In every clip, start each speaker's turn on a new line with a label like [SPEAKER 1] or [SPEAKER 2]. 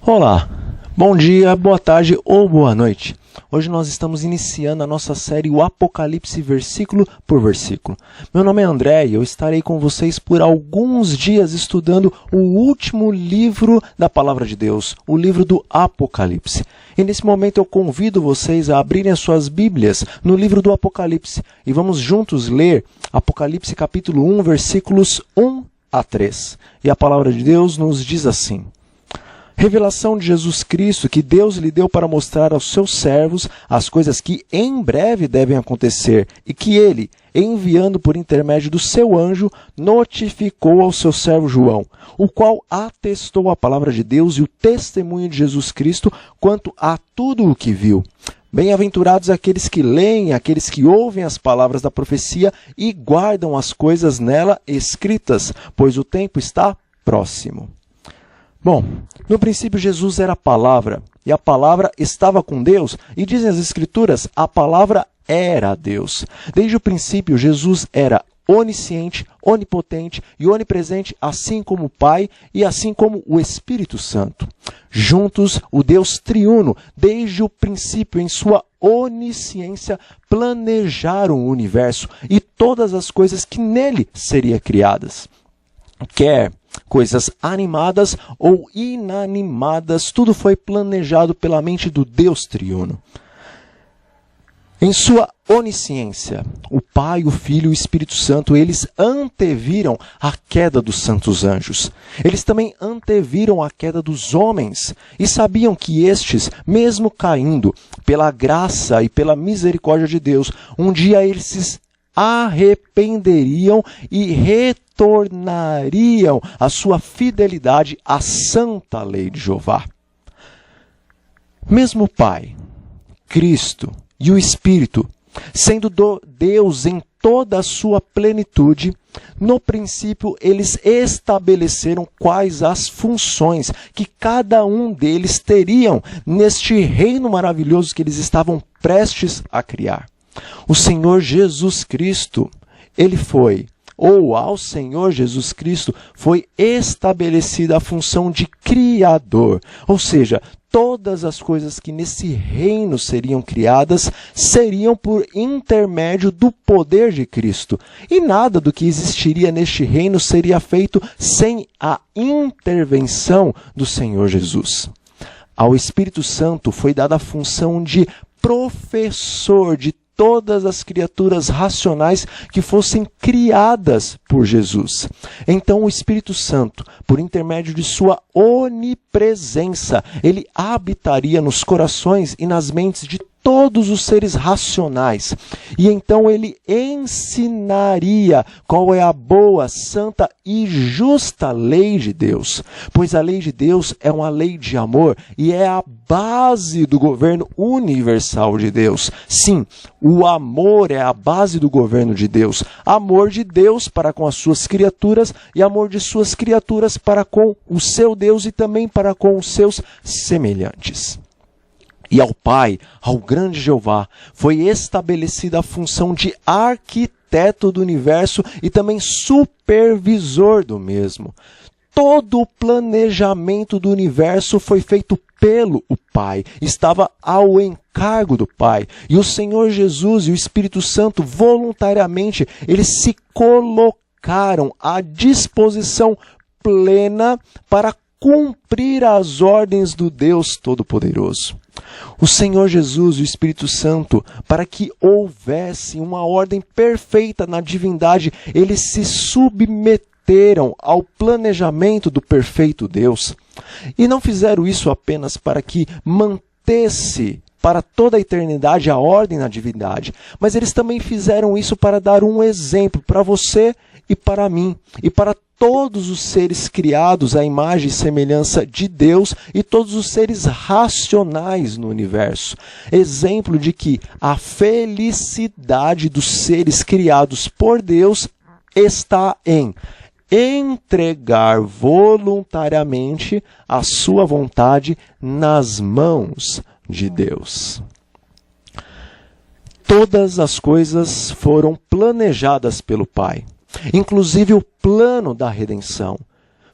[SPEAKER 1] Olá, bom dia, boa tarde ou boa noite. Hoje nós estamos iniciando a nossa série O Apocalipse versículo por versículo. Meu nome é André e eu estarei com vocês por alguns dias estudando o último livro da Palavra de Deus, o livro do Apocalipse. E nesse momento eu convido vocês a abrirem as suas Bíblias no livro do Apocalipse e vamos juntos ler Apocalipse capítulo 1, versículos 1 a 3. E a Palavra de Deus nos diz assim: Revelação de Jesus Cristo que Deus lhe deu para mostrar aos seus servos as coisas que em breve devem acontecer e que ele, enviando por intermédio do seu anjo, notificou ao seu servo João, o qual atestou a palavra de Deus e o testemunho de Jesus Cristo quanto a tudo o que viu. Bem-aventurados aqueles que leem, aqueles que ouvem as palavras da profecia e guardam as coisas nela escritas, pois o tempo está próximo. Bom, no princípio Jesus era a palavra, e a palavra estava com Deus, e dizem as Escrituras, a palavra era Deus. Desde o princípio Jesus era onisciente, onipotente e onipresente, assim como o Pai e assim como o Espírito Santo. Juntos, o Deus triuno, desde o princípio, em sua onisciência, planejaram o universo e todas as coisas que nele seriam criadas. Quer coisas animadas ou inanimadas, tudo foi planejado pela mente do Deus triuno. Em sua onisciência, o Pai, o Filho e o Espírito Santo, eles anteviram a queda dos santos anjos. Eles também anteviram a queda dos homens e sabiam que estes, mesmo caindo, pela graça e pela misericórdia de Deus, um dia eles se arrependeriam e retornariam a sua fidelidade à santa lei de Jeová. Mesmo o Pai, Cristo e o Espírito, sendo Deus em toda a sua plenitude, no princípio eles estabeleceram quais as funções que cada um deles teriam neste reino maravilhoso que eles estavam prestes a criar. O Senhor Jesus Cristo, ao Senhor Jesus Cristo foi estabelecida a função de Criador, ou seja, todas as coisas que nesse reino seriam criadas seriam por intermédio do poder de Cristo. E nada do que existiria neste reino seria feito sem a intervenção do Senhor Jesus. Ao Espírito Santo foi dada a função de professor de todas as criaturas racionais que fossem criadas por Jesus. Então o Espírito Santo, por intermédio de sua onipresença, ele habitaria nos corações e nas mentes de todos os seres racionais. E então ele ensinaria qual é a boa, santa e justa lei de Deus. Pois a lei de Deus é uma lei de amor e é a base do governo universal de Deus. Sim, o amor é a base do governo de Deus. Amor de Deus para com as suas criaturas e amor de suas criaturas para com o seu Deus e também para com os seus semelhantes. E ao Pai, ao grande Jeová, foi estabelecida a função de arquiteto do universo e também supervisor do mesmo. Todo o planejamento do universo foi feito pelo Pai, estava ao encargo do Pai. E o Senhor Jesus e o Espírito Santo, voluntariamente, eles se colocaram à disposição plena para cumprir as ordens do Deus Todo-Poderoso. O Senhor Jesus e o Espírito Santo, para que houvesse uma ordem perfeita na divindade, eles se submeteram ao planejamento do perfeito Deus. E não fizeram isso apenas para que mantesse para toda a eternidade a ordem na divindade, mas eles também fizeram isso para dar um exemplo para você e para mim, e para todos os seres criados à imagem e semelhança de Deus e todos os seres racionais no universo. Exemplo de que a felicidade dos seres criados por Deus está em entregar voluntariamente a sua vontade nas mãos de Deus. Todas as coisas foram planejadas pelo Pai. Inclusive o plano da redenção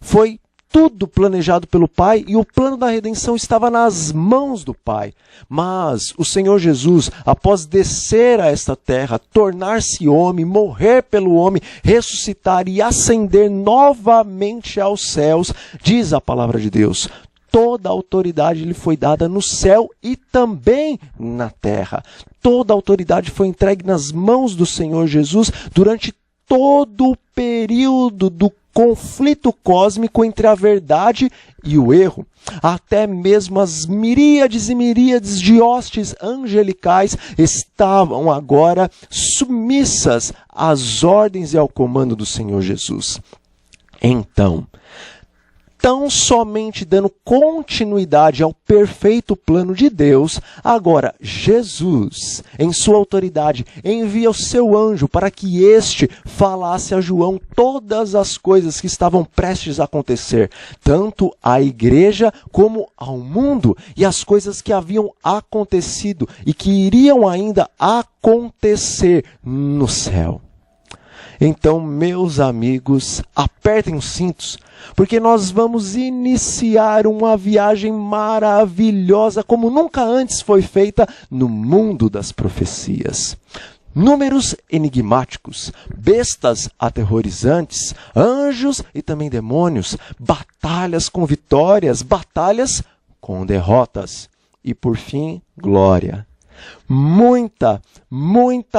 [SPEAKER 1] foi tudo planejado pelo Pai e o plano da redenção estava nas mãos do Pai. Mas o Senhor Jesus, após descer a esta terra, tornar-se homem, morrer pelo homem, ressuscitar e ascender novamente aos céus, diz a palavra de Deus, toda a autoridade lhe foi dada no céu e também na terra. Toda a autoridade foi entregue nas mãos do Senhor Jesus durante todo o período do conflito cósmico entre a verdade e o erro. Até mesmo as miríades e miríades de hostes angelicais estavam agora submissas às ordens e ao comando do Senhor Jesus. Então, tão somente dando continuidade ao perfeito plano de Deus, agora Jesus, em sua autoridade, envia o seu anjo para que este falasse a João todas as coisas que estavam prestes a acontecer, tanto à igreja como ao mundo, e as coisas que haviam acontecido e que iriam ainda acontecer no céu. Então, meus amigos, apertem os cintos, porque nós vamos iniciar uma viagem maravilhosa como nunca antes foi feita no mundo das profecias. Números enigmáticos, bestas aterrorizantes, anjos e também demônios, batalhas com vitórias, batalhas com derrotas e, por fim, glória. Muita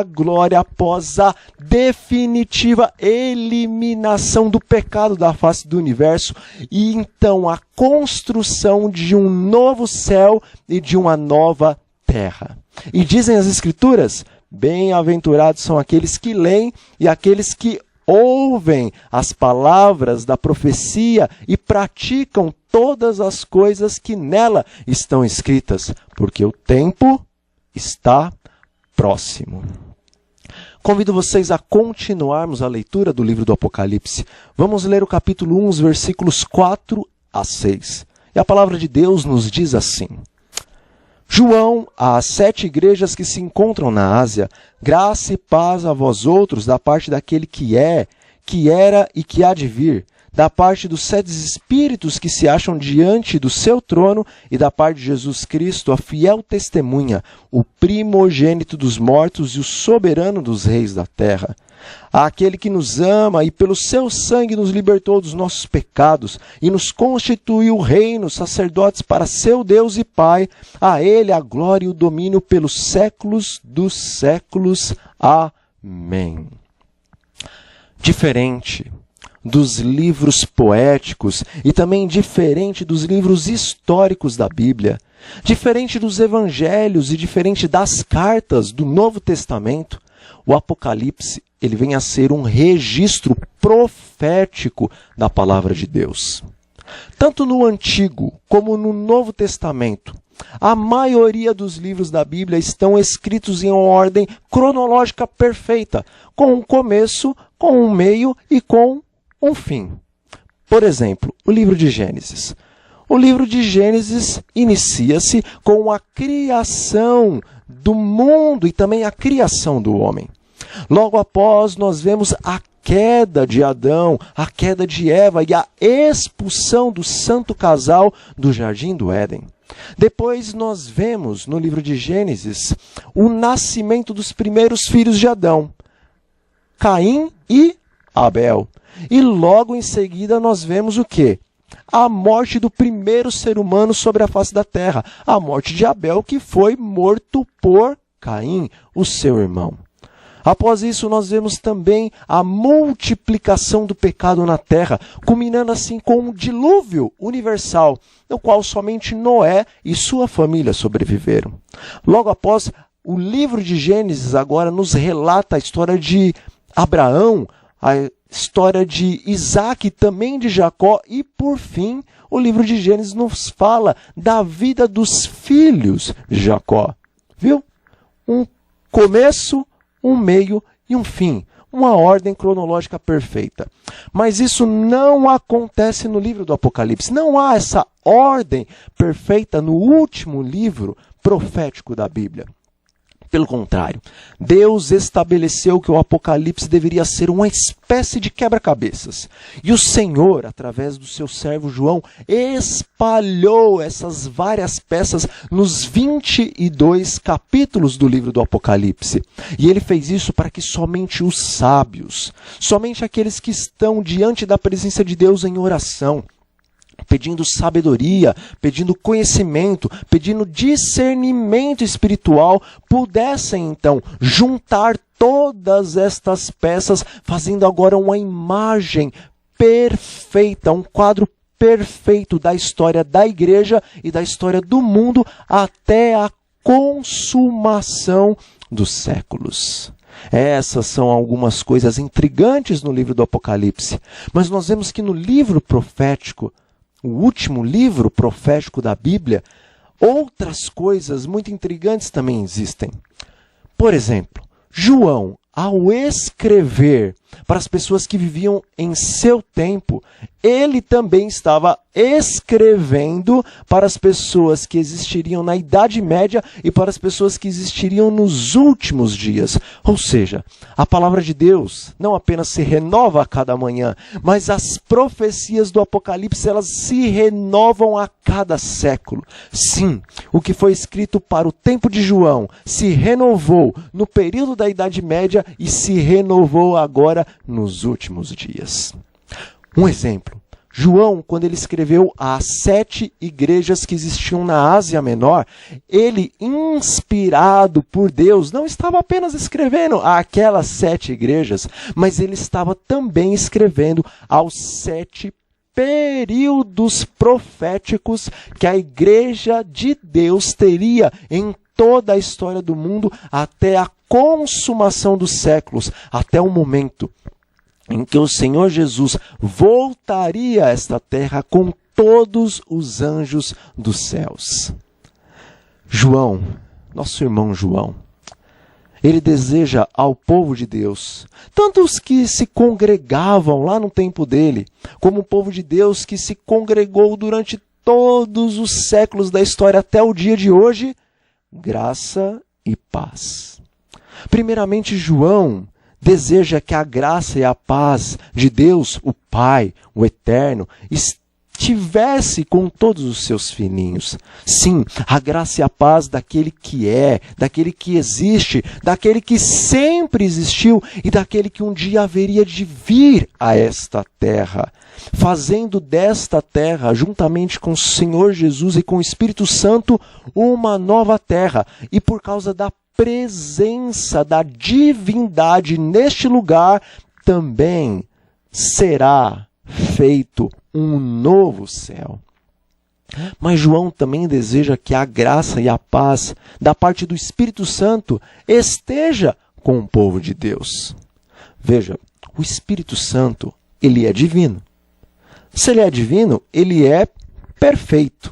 [SPEAKER 1] glória após a definitiva eliminação do pecado da face do universo e então a construção de um novo céu e de uma nova terra. E dizem as Escrituras, bem-aventurados são aqueles que leem e aqueles que ouvem as palavras da profecia e praticam todas as coisas que nela estão escritas, porque o tempo está próximo. Convido vocês a continuarmos a leitura do livro do Apocalipse. Vamos ler o capítulo 1, os versículos 4 a 6. E a palavra de Deus nos diz assim: João, às 7 igrejas que se encontram na Ásia, graça e paz a vós outros da parte daquele que é, que era e que há de vir, da parte dos 7 espíritos que se acham diante do seu trono e da parte de Jesus Cristo, a fiel testemunha, o primogênito dos mortos e o soberano dos reis da terra. Àquele que nos ama e pelo seu sangue nos libertou dos nossos pecados e nos constituiu reino, sacerdotes para seu Deus e Pai, a ele a glória e o domínio pelos séculos dos séculos. Amém. Diferente dos livros poéticos e também diferente dos livros históricos da Bíblia, diferente dos evangelhos e diferente das cartas do Novo Testamento, o Apocalipse ele vem a ser um registro profético da palavra de Deus. Tanto no Antigo como no Novo Testamento, a maioria dos livros da Bíblia estão escritos em uma ordem cronológica perfeita, com um começo, com um meio e com um fim. Por exemplo, o livro de Gênesis. O livro de Gênesis inicia-se com a criação do mundo e também a criação do homem. Logo após, nós vemos a queda de Adão, a queda de Eva e a expulsão do santo casal do Jardim do Éden. Depois nós vemos no livro de Gênesis o nascimento dos primeiros filhos de Adão, Caim e Abel. E logo em seguida nós vemos o quê? A morte do primeiro ser humano sobre a face da terra. A morte de Abel, que foi morto por Caim, o seu irmão. Após isso, nós vemos também a multiplicação do pecado na terra, culminando assim com um dilúvio universal, no qual somente Noé e sua família sobreviveram. Logo após, o livro de Gênesis agora nos relata a história de Abraão, a história de Isaac e também de Jacó, e por fim, o livro de Gênesis nos fala da vida dos filhos de Jacó. Viu? Um começo, um meio e um fim. Uma ordem cronológica perfeita. Mas isso não acontece no livro do Apocalipse. Não há essa ordem perfeita no último livro profético da Bíblia. Pelo contrário, Deus estabeleceu que o Apocalipse deveria ser uma espécie de quebra-cabeças. E o Senhor, através do seu servo João, espalhou essas várias peças nos 22 capítulos do livro do Apocalipse. E ele fez isso para que somente os sábios, somente aqueles que estão diante da presença de Deus em oração, pedindo sabedoria, pedindo conhecimento, pedindo discernimento espiritual, pudessem então juntar todas estas peças, fazendo agora uma imagem perfeita, um quadro perfeito da história da igreja e da história do mundo até a consumação dos séculos. Essas são algumas coisas intrigantes no livro do Apocalipse, mas nós vemos que no livro profético, o último livro profético da Bíblia, outras coisas muito intrigantes também existem. Por exemplo, João, ao escrever para as pessoas que viviam em seu tempo, ele também estava escrevendo para as pessoas que existiriam na Idade Média e para as pessoas que existiriam nos últimos dias. Ou seja, a palavra de Deus não apenas se renova a cada manhã, mas as profecias do Apocalipse, elas se renovam a cada século. Sim, o que foi escrito para o tempo de João se renovou no período da Idade Média e se renovou agora nos últimos dias. Um exemplo. João, quando ele escreveu as 7 igrejas que existiam na Ásia Menor, ele, inspirado por Deus, não estava apenas escrevendo aquelas 7 igrejas, mas ele estava também escrevendo aos 7 períodos proféticos que a igreja de Deus teria em toda a história do mundo até a consumação dos séculos, até o momento em que o Senhor Jesus voltaria a esta terra com todos os anjos dos céus. João, nosso irmão João, ele deseja ao povo de Deus, tanto os que se congregavam lá no tempo dele, como o povo de Deus que se congregou durante todos os séculos da história até o dia de hoje, graça e paz. Primeiramente, João deseja que a graça e a paz de Deus, o Pai, o Eterno, estivesse com todos os seus filhinhos. Sim, a graça e a paz daquele que é, daquele que existe, daquele que sempre existiu e daquele que um dia haveria de vir a esta terra, fazendo desta terra, juntamente com o Senhor Jesus e com o Espírito Santo, uma nova terra. E por causa da presença da divindade neste lugar, também será feito um novo céu. Mas João também deseja que a graça e a paz da parte do Espírito Santo esteja com o povo de Deus. Veja, o Espírito Santo, ele é divino. Se ele é divino, ele é perfeito.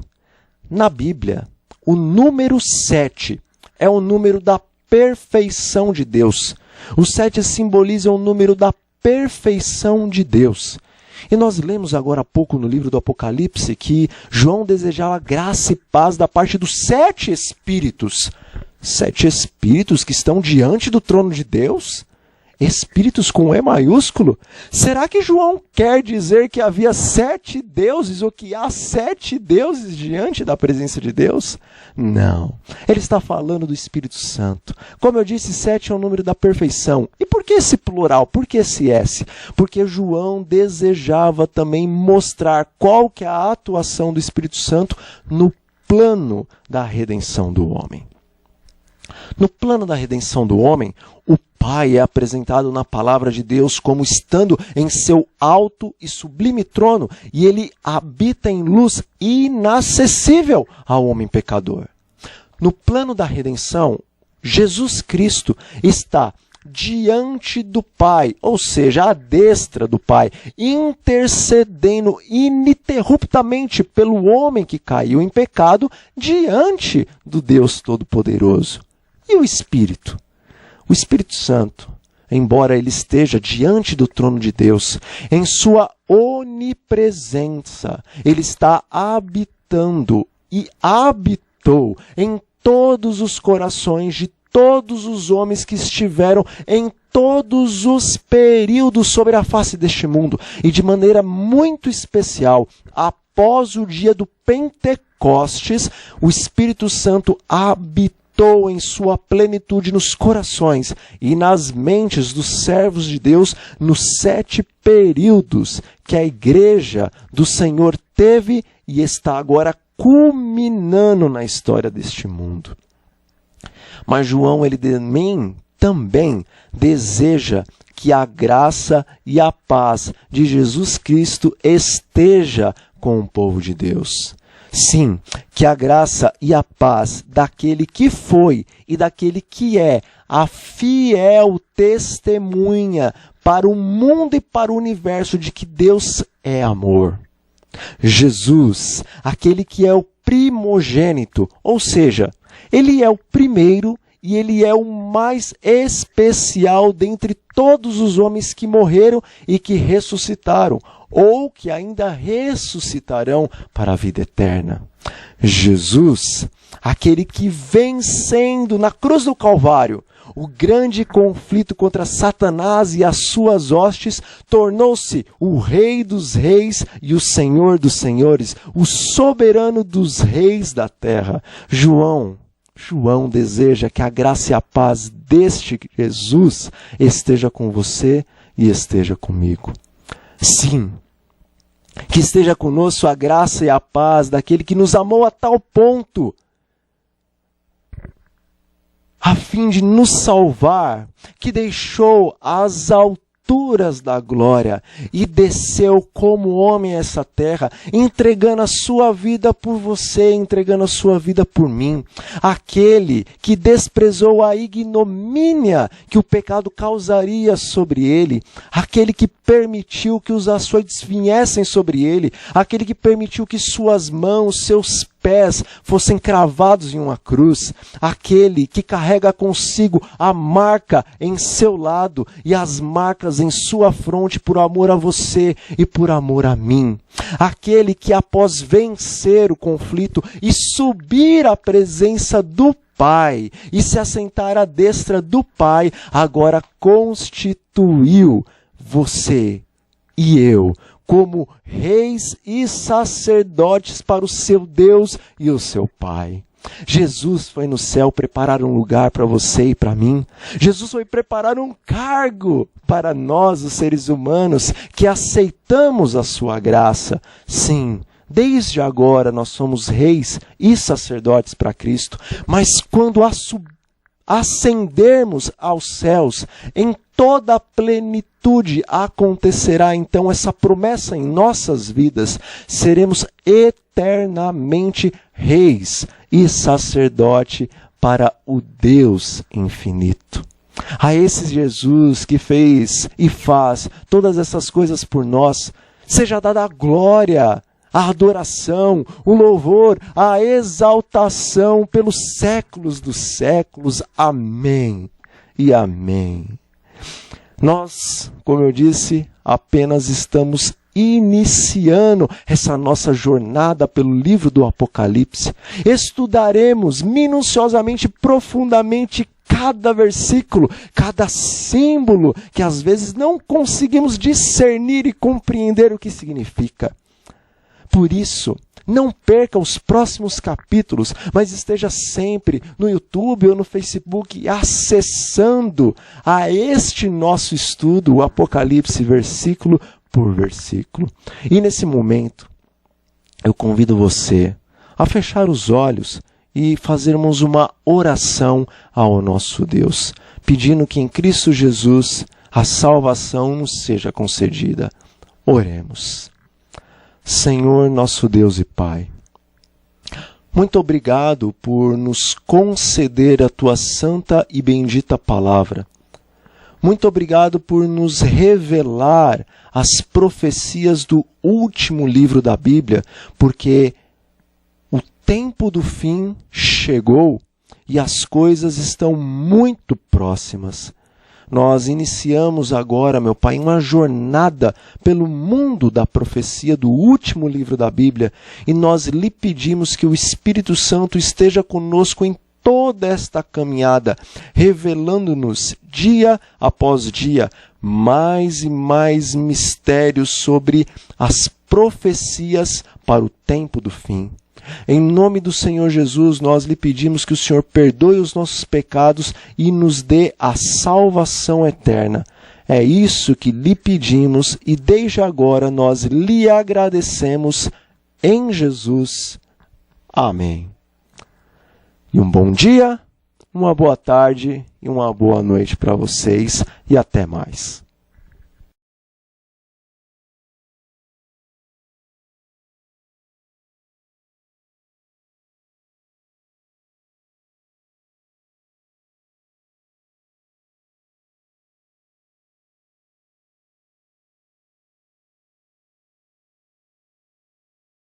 [SPEAKER 1] Na Bíblia, o número 7 é o número da perfeição de Deus. O 7 simboliza o número da perfeição de Deus. E nós lemos agora há pouco no livro do Apocalipse que João desejava graça e paz da parte dos 7 espíritos. 7 espíritos que estão diante do trono de Deus? Espíritos com E maiúsculo? Será que João quer dizer que havia 7 deuses ou que há 7 deuses diante da presença de Deus? Não. Ele está falando do Espírito Santo. Como eu disse, 7 é o número da perfeição. E por que esse plural? Por que esse S? Porque João desejava também mostrar qual que é a atuação do Espírito Santo no plano da redenção do homem. No plano da redenção do homem, o Pai é apresentado na palavra de Deus como estando em seu alto e sublime trono, e ele habita em luz inacessível ao homem pecador. No plano da redenção, Jesus Cristo está diante do Pai, ou seja, à destra do Pai, intercedendo ininterruptamente pelo homem que caiu em pecado diante do Deus Todo-Poderoso. E o Espírito? O Espírito Santo, embora ele esteja diante do trono de Deus, em sua onipresença, ele está habitando e habitou em todos os corações de todos os homens que estiveram em todos os períodos sobre a face deste mundo, e de maneira muito especial, após o dia do Pentecostes, o Espírito Santo habitou em sua plenitude nos corações e nas mentes dos servos de Deus nos 7 períodos que a Igreja do Senhor teve e está agora culminando na história deste mundo. Mas João, ele também deseja que a graça e a paz de Jesus Cristo esteja com o povo de Deus. Sim, que a graça e a paz daquele que foi e daquele que é a fiel testemunha para o mundo e para o universo de que Deus é amor. Jesus, aquele que é o primogênito, ou seja, ele é o primeiro e ele é o mais especial dentre todos os homens que morreram e que ressuscitaram, ou que ainda ressuscitarão para a vida eterna. Jesus, aquele que vencendo na cruz do Calvário o grande conflito contra Satanás e as suas hostes, tornou-se o Rei dos Reis e o Senhor dos Senhores, o soberano dos reis da terra. João deseja que a graça e a paz deste Jesus esteja com você e esteja comigo. Sim, que esteja conosco a graça e a paz daquele que nos amou a tal ponto, a fim de nos salvar, que deixou as alturas da glória e desceu como homem a essa terra, entregando a sua vida por você, entregando a sua vida por mim. Aquele que desprezou a ignomínia que o pecado causaria sobre ele, aquele que permitiu que os açoites viessem sobre ele, aquele que permitiu que suas mãos, seus pés fossem cravados em uma cruz, aquele que carrega consigo a marca em seu lado e as marcas em sua fronte por amor a você e por amor a mim, aquele que após vencer o conflito e subir à presença do Pai e se assentar à destra do Pai, agora constituiu você e eu como reis e sacerdotes para o seu Deus e o seu Pai. Jesus foi no céu preparar um lugar para você e para mim. Jesus foi preparar um cargo para nós, os seres humanos, que aceitamos a sua graça. Sim, desde agora nós somos reis e sacerdotes para Cristo, mas quando ascendermos aos céus, em toda a plenitude acontecerá então essa promessa em nossas vidas. Seremos eternamente reis e sacerdote para o Deus infinito. A esse Jesus que fez e faz todas essas coisas por nós, seja dada a glória, a adoração, o louvor, a exaltação pelos séculos dos séculos. Amém e amém. Nós, como eu disse, apenas estamos iniciando essa nossa jornada pelo livro do Apocalipse. Estudaremos minuciosamente, profundamente cada versículo, cada símbolo que às vezes não conseguimos discernir e compreender o que significa. Por isso, não perca os próximos capítulos, mas esteja sempre no YouTube ou no Facebook acessando a este nosso estudo, o Apocalipse, versículo por versículo. E nesse momento, eu convido você a fechar os olhos e fazermos uma oração ao nosso Deus, pedindo que em Cristo Jesus a salvação nos seja concedida. Oremos. Senhor, nosso Deus e Pai, muito obrigado por nos conceder a Tua santa e bendita palavra. Muito obrigado por nos revelar as profecias do último livro da Bíblia, porque o tempo do fim chegou e as coisas estão muito próximas. Nós iniciamos agora, meu Pai, uma jornada pelo mundo da profecia do último livro da Bíblia e nós lhe pedimos que o Espírito Santo esteja conosco em toda esta caminhada, revelando-nos dia após dia mais e mais mistérios sobre as profecias para o tempo do fim. Em nome do Senhor Jesus, nós lhe pedimos que o Senhor perdoe os nossos pecados e nos dê a salvação eterna. É isso que lhe pedimos e desde agora nós lhe agradecemos em Jesus. Amém. E um bom dia, uma boa tarde e uma boa noite para vocês e até mais.